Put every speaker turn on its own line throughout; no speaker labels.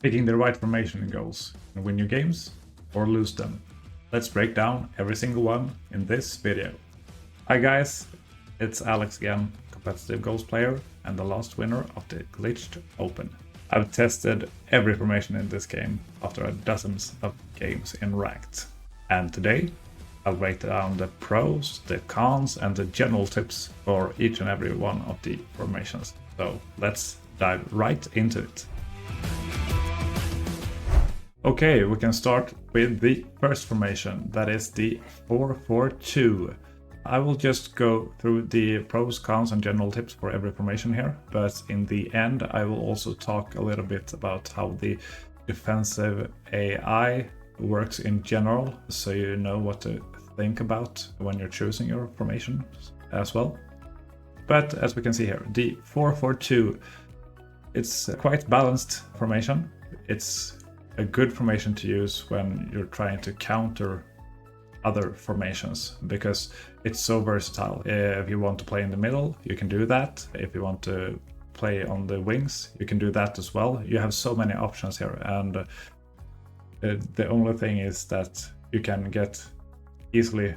Picking the right formation in goals and win your games or lose them. Let's break down every single one in this video. Hi guys, it's Alex again, competitive goals player and the last winner of the Glitched Open. I've tested every formation in this game after dozens of games in ranked. And today I'll break down the pros, the cons and the general tips for each and every one of the formations. So let's dive right into it. Okay, we can start with the first formation, that is the 4-4-2. I will just go through the pros, cons and general tips for every formation here, but in the end I will also talk a little bit about how the defensive AI works in general, so you know what to think about when you're choosing your formation as well. But as we can see here, the 4-4-2, it's a quite balanced formation. It's a good formation to use when you're trying to counter other formations because it's so versatile. If you want to play in the middle, you can do that. If you want to play on the wings, you can do that as well. You have so many options here, and the only thing is that you can get easily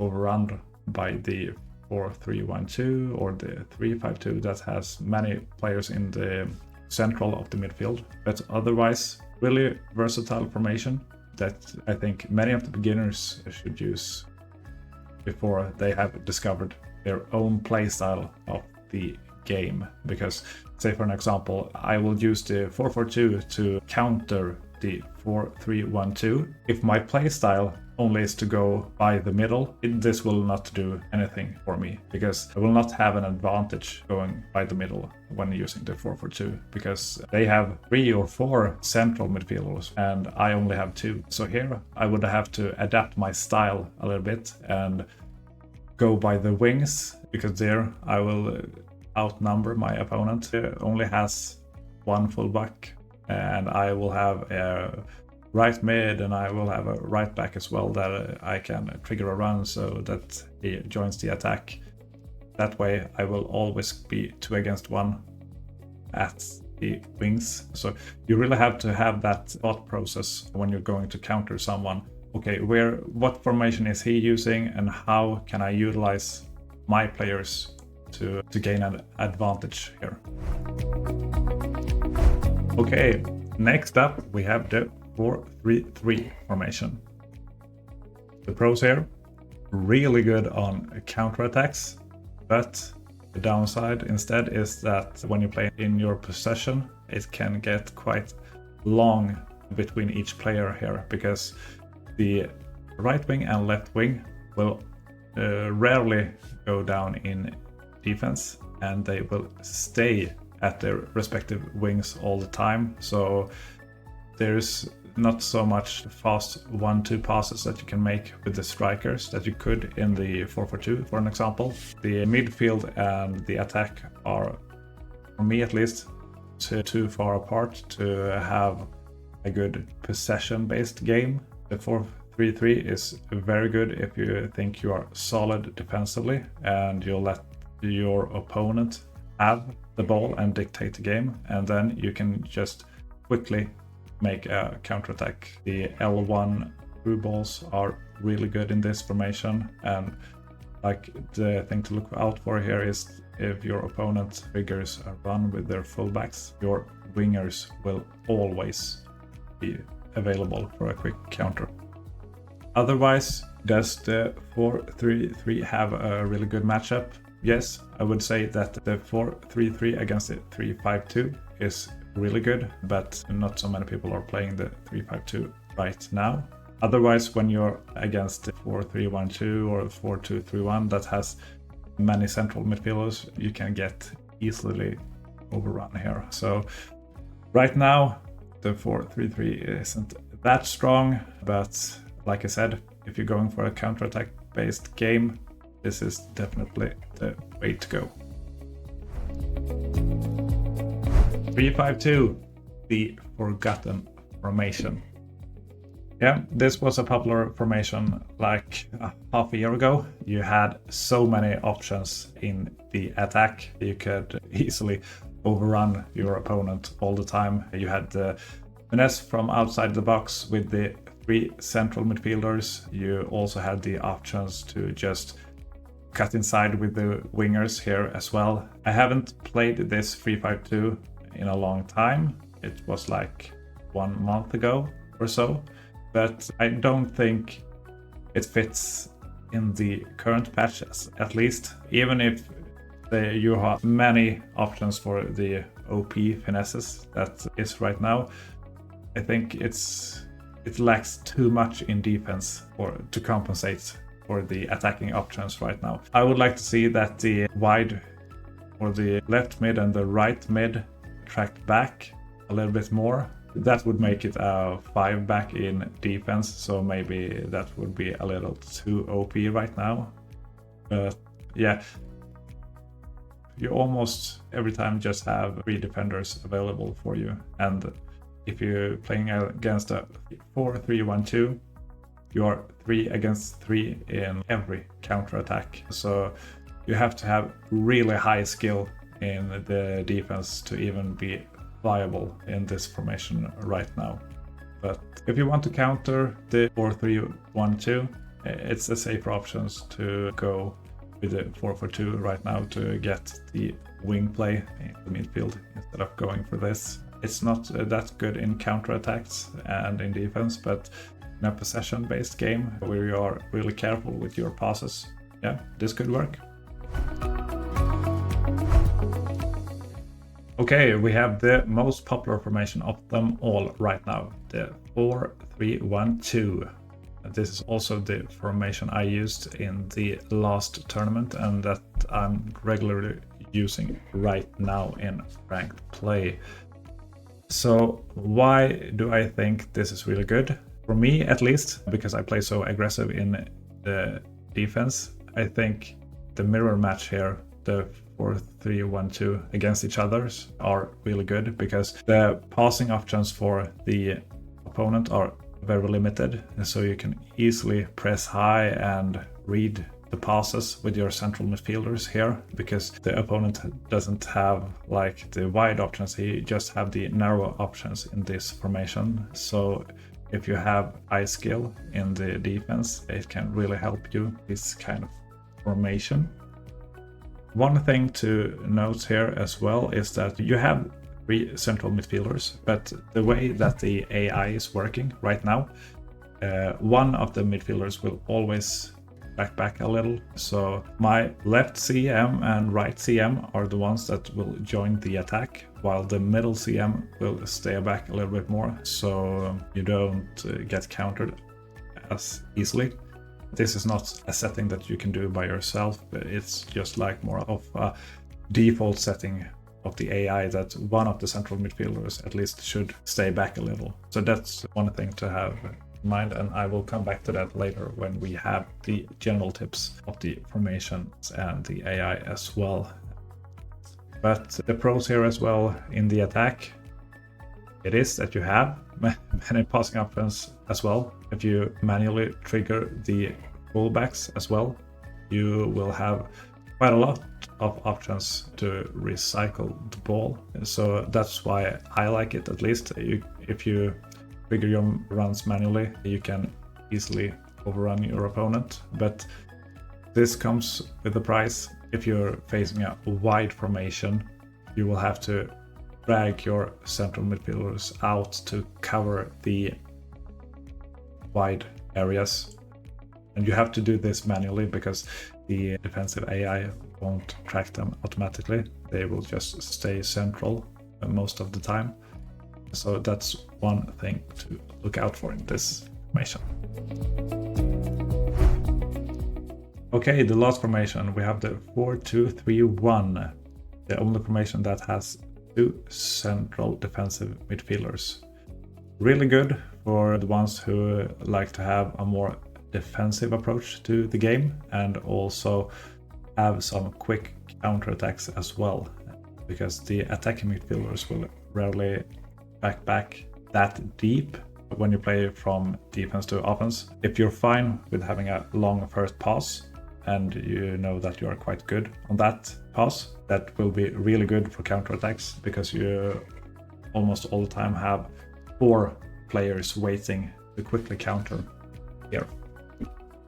overrun by the 4-3-1-2 or the 3-5-2 that has many players in the central of the midfield. But otherwise, really versatile formation that I think many of the beginners should use before they have discovered their own playstyle of the game. Because, say for an example, I will use the 4-4-2 to counter the 4-3-1-2. If my playstyle only is to go by the middle, this will not do anything for me because I will not have an advantage going by the middle when using the 4-4-2 because they have 3 or 4 central midfielders and I only have 2. So here I would have to adapt my style a little bit and go by the wings because there I will outnumber my opponent. It only has 1 fullback and I will have a right mid and I will have a right back as well that I can trigger a run so that he joins the attack. That way I will always be 2 against 1 at the wings. So you really have to have that thought process when you're going to counter someone. Okay, what formation is he using and how can I utilize my players to gain an advantage here? Okay, next up we have the 4-3-3 formation. The pros here, really good on counterattacks, but the downside instead is that when you play in your possession, it can get quite long between each player here because the right wing and left wing will rarely go down in defense and they will stay at their respective wings all the time. So there's not so much fast 1-2 passes that you can make with the strikers that you could in the 4-4-2, for an example. The midfield and the attack are, for me at least, too far apart to have a good possession-based game. The 4-3-3 is very good if you think you are solid defensively and you'll let your opponent have the ball and dictate the game, and then you can just quickly make a counterattack. The L1 through balls are really good in this formation, and like the thing to look out for here is if your opponent triggers a run with their fullbacks, your wingers will always be available for a quick counter. Otherwise, does the 4-3-3 have a really good matchup? Yes, I would say that the 4-3-3 against the 3-5-2 is really good, but not so many people are playing the 3-5-2 right now. Otherwise, when you're against the 4-3-1-2 or 4-2-3-1 that has many central midfielders, you can get easily overrun here. So right now, the 4-3-3 isn't that strong, but like I said, if you're going for a counterattack based game, this is definitely the way to go. 3-5-2, the forgotten formation. Yeah, this was a popular formation like half a year ago. You had so many options in the attack. You could easily overrun your opponent all the time. You had the finesse from outside the box with the 3 central midfielders. You also had the options to just cut inside with the wingers here as well. I haven't played this 3-5-2 in a long time. It was like 1 month ago or so, but I don't think it fits in the current patch, at least, even if you have many options for the OP finesses that is right now. I think it lacks too much in defense to compensate for the attacking options right now. I would like to see that the wide or the left mid and the right mid tracked back a little bit more. That would make it a 5 back in defense, so maybe that would be a little too OP right now. But yeah, you almost every time just have 3 defenders available for you, and if you're playing against a 4-3-1-2, you are 3 against 3 in every counter attack. So you have to have really high skill in the defense to even be viable in this formation right now. But if you want to counter the 4-3-1-2, it's a safer options to go with the 4-4-2 right now to get the wing play in the midfield instead of going for this. It's not that good in counter attacks and in defense, but in a possession-based game where you are really careful with your passes, yeah, this could work. Okay, we have the most popular formation of them all right now, the 4-3-1-2. This is also the formation I used in the last tournament and that I'm regularly using right now in ranked play. So why do I think this is really good? For me, at least, because I play so aggressive in the defense, I think the mirror match here, the 4-3-1-2 against each other are really good because the passing options for the opponent are very limited, and so you can easily press high and read the passes with your central midfielders here because the opponent doesn't have like the wide options, he just have the narrow options in this formation. So if you have high skill in the defense, it can really help you this kind of formation. One thing to note here as well is that you have 3 central midfielders, but the way that the AI is working right now, one of the midfielders will always back a little. So my left CM and right CM are the ones that will join the attack, while the middle CM will stay back a little bit more, so you don't get countered as easily. This is not a setting that you can do by yourself, but it's just like more of a default setting of the AI that one of the central midfielders at least should stay back a little. So that's one thing to have in mind, and I will come back to that later when we have the general tips of the formations and the AI as well. But the pros here as well in the attack, it is that you have many passing options as well. If you manually trigger the fullbacks as well, you will have quite a lot of options to recycle the ball. So that's why I like it, at least. If you trigger your runs manually, you can easily overrun your opponent. But this comes with a price. If you're facing a wide formation, you will have to drag your central midfielders out to cover the wide areas. And you have to do this manually because the defensive AI won't track them automatically. They will just stay central most of the time. So that's one thing to look out for in this formation. Okay, the last formation, we have the 4-2-3-1, the only formation that has 2 central defensive midfielders. Really good for the ones who like to have a more defensive approach to the game and also have some quick counterattacks as well, because the attacking midfielders will rarely back that deep when you play from defense to offense. If you're fine with having a long first pass and you know that you are quite good on that pass, that will be really good for counterattacks because you almost all the time have 4 players waiting to quickly counter here.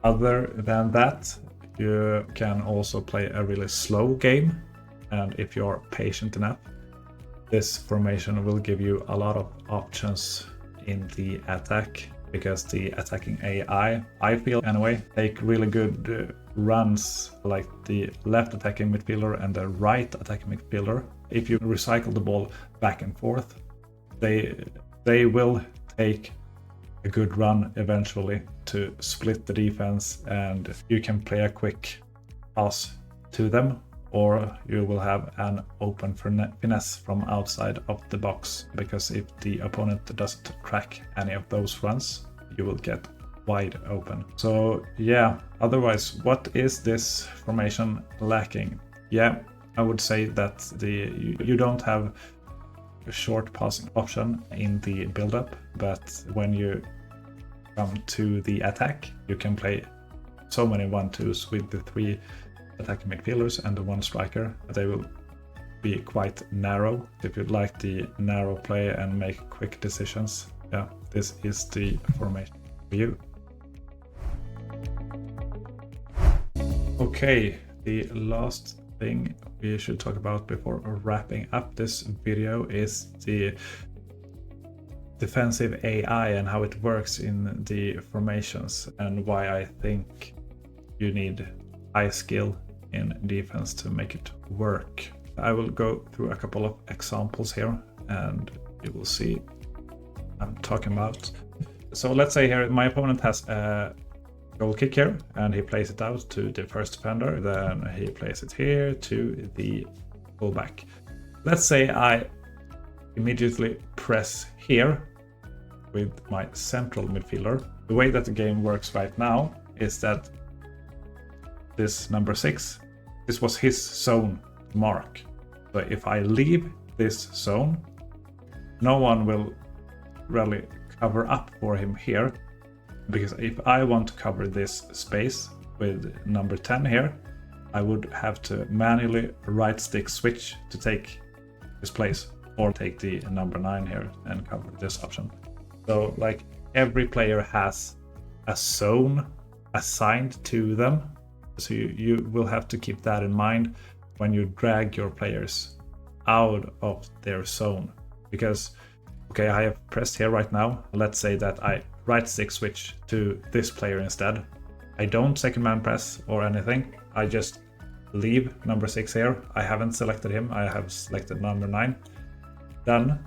Other than that, you can also play a really slow game, and if you're patient enough, this formation will give you a lot of options in the attack, because the attacking AI, I feel anyway, take really good runs, like the left attacking midfielder and the right attacking midfielder. If you recycle the ball back and forth, they will take a good run eventually to split the defense, and you can play a quick pass to them, or you will have an open finesse from outside of the box, because if the opponent doesn't crack any of those runs, you will get wide open. So yeah, otherwise, what is this formation lacking? Yeah, I would say that you don't have a short passing option in the build-up, but when you come to the attack, you can play so many 1-2s with the 3 attacking midfielders and the 1 striker. They will be quite narrow. If you like the narrow play and make quick decisions, yeah, this is the formation for you. Okay, the last thing we should talk about before wrapping up this video is the defensive AI and how it works in the formations, and why I think you need high skill in defense to make it work. I will go through a couple of examples here and you will see what I'm talking about. So let's say here my opponent has a goal kick here, and he plays it out to the first defender, then he plays it here to the fullback. Let's say I immediately press here with my central midfielder. The way that the game works right now is that this number 6, this was his zone mark. So if I leave this zone, no one will really cover up for him here, because if I want to cover this space with number 10 here, I would have to manually right stick switch to take his place, or take the number 9 here and cover this option. So like every player has a zone assigned to them. So you will have to keep that in mind when you drag your players out of their zone. Because, okay, I have pressed here right now. Let's say that I right stick switch to this player instead. I don't second man press or anything. I just leave number 6 here. I haven't selected him. I have selected number 9. Then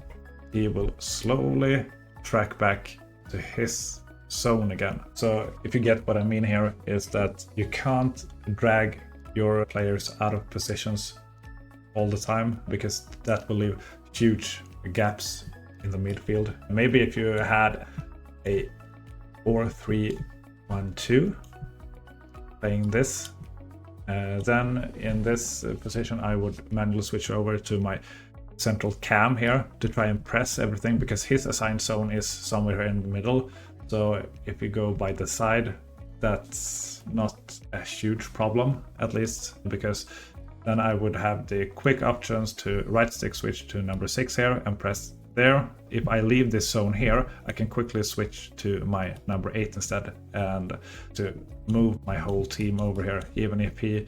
he will slowly track back to his zone again. So if you get what I mean here, is that you can't drag your players out of positions all the time, because that will leave huge gaps in the midfield. Maybe if you had a 4-3-1-2 playing this, then in this position I would manually switch over to my central cam here to try and press everything, because his assigned zone is somewhere here in the middle. So if you go by the side, that's not a huge problem, at least, because then I would have the quick options to right stick switch to number 6 here and press there. If I leave this zone here, I can quickly switch to my number 8 instead, and to move my whole team over here, even if he,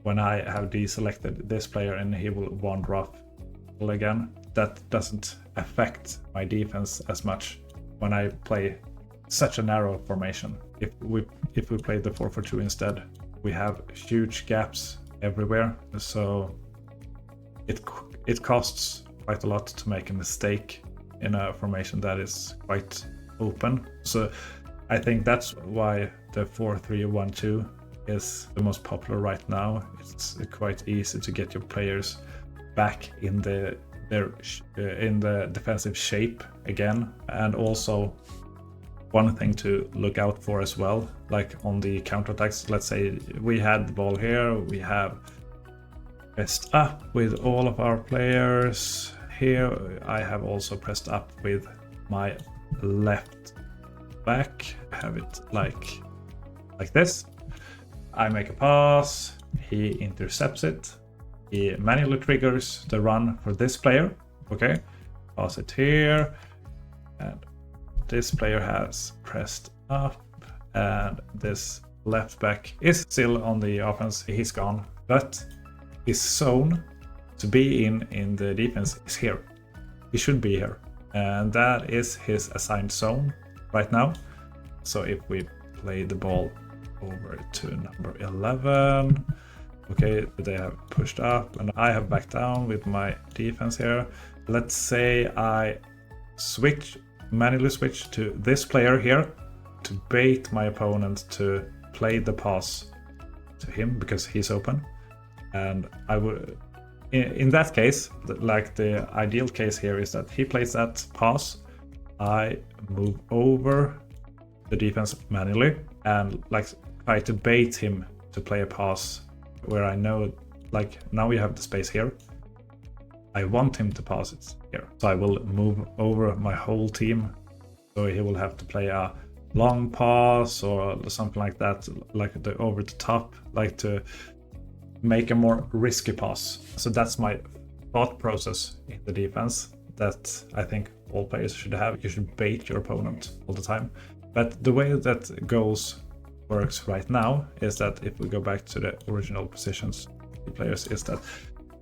when I have deselected this player and he will wander off again, that doesn't affect my defense as much when I play such a narrow formation. If we play the 4-4-2 instead, we have huge gaps everywhere, so it costs quite a lot to make a mistake in a formation that is quite open. So I think that's why the 4-3-1-2 is the most popular right now. It's quite easy to get your players back in the defensive shape again. And also one thing to look out for as well, like on the counterattacks, let's say we had the ball here, we have pressed up with all of our players. Here I have also pressed up with my left back. I have it like this. I make a pass, he intercepts it, he manually triggers the run for this player. Okay, pass it here, And this player has pressed up, and this left back is still on the offense. He's gone, but his zone to be in the defense is here. He should be here, and that is his assigned zone right now. So if we play the ball over to number 11, okay, they have pushed up and I have backed down with my defense here. Let's say I manually switch to this player here to bait my opponent to play the pass to him because he's open. And I would, in that case, like the ideal case here is that he plays that pass, I move over the defense manually and like try to bait him to play a pass where I know, like, now we have the space here. I want him to pass it here. So I will move over my whole team. So he will have to play a long pass or something like that, like the over the top, like to make a more risky pass. So that's my thought process in the defense that I think all players should have. You should bait your opponent all the time. But the way that goals works right now is that if we go back to the original positions, the players is that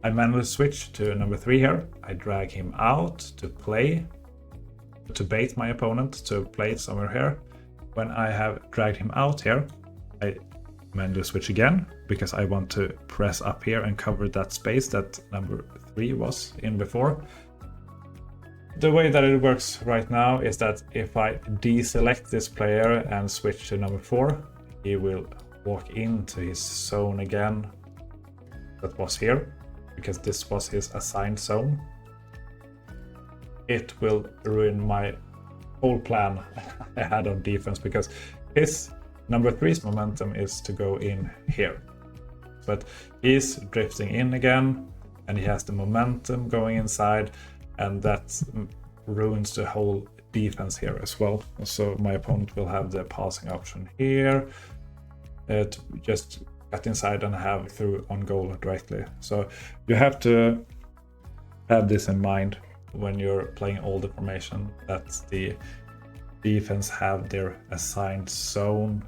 I manually switch to number 3 here. I drag him out to play, to bait my opponent to play somewhere here. When I have dragged him out here, I manually switch again because I want to press up here and cover that space that number 3 was in before. The way that it works right now is that if I deselect this player and switch to number 4, he will walk into his zone again that was here, because this was his assigned zone. It will ruin my whole plan I had on defense, because his number 3's momentum is to go in here. But he's drifting in again, and he has the momentum going inside, and that ruins the whole defense here as well. So my opponent will have the passing option here to just cut inside and have through on goal directly. So you have to have this in mind when you're playing all the formation, that the defense have their assigned zone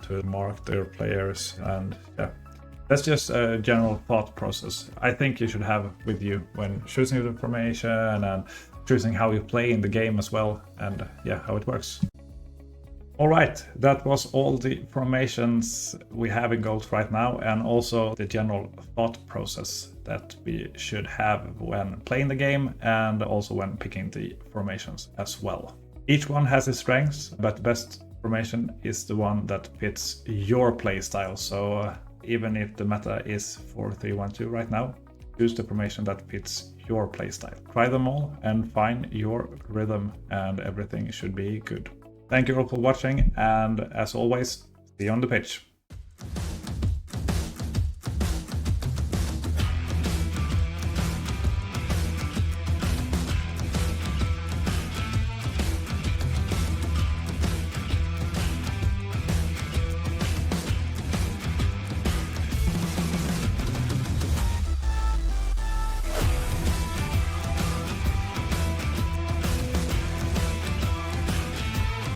to mark their players. And yeah, that's just a general thought process I think you should have with you when choosing the formation and choosing how you play in the game as well, and yeah, how it works. All right, that was all the formations we have in goals right now, and also the general thought process that we should have when playing the game and also when picking the formations as well. Each one has its strengths, but the best formation is the one that fits your play style. So even if the meta is 4-3-1-2 right now, choose the formation that fits your playstyle. Try them all and find your rhythm, and everything should be good. Thank you all for watching, and as always, see you on the pitch.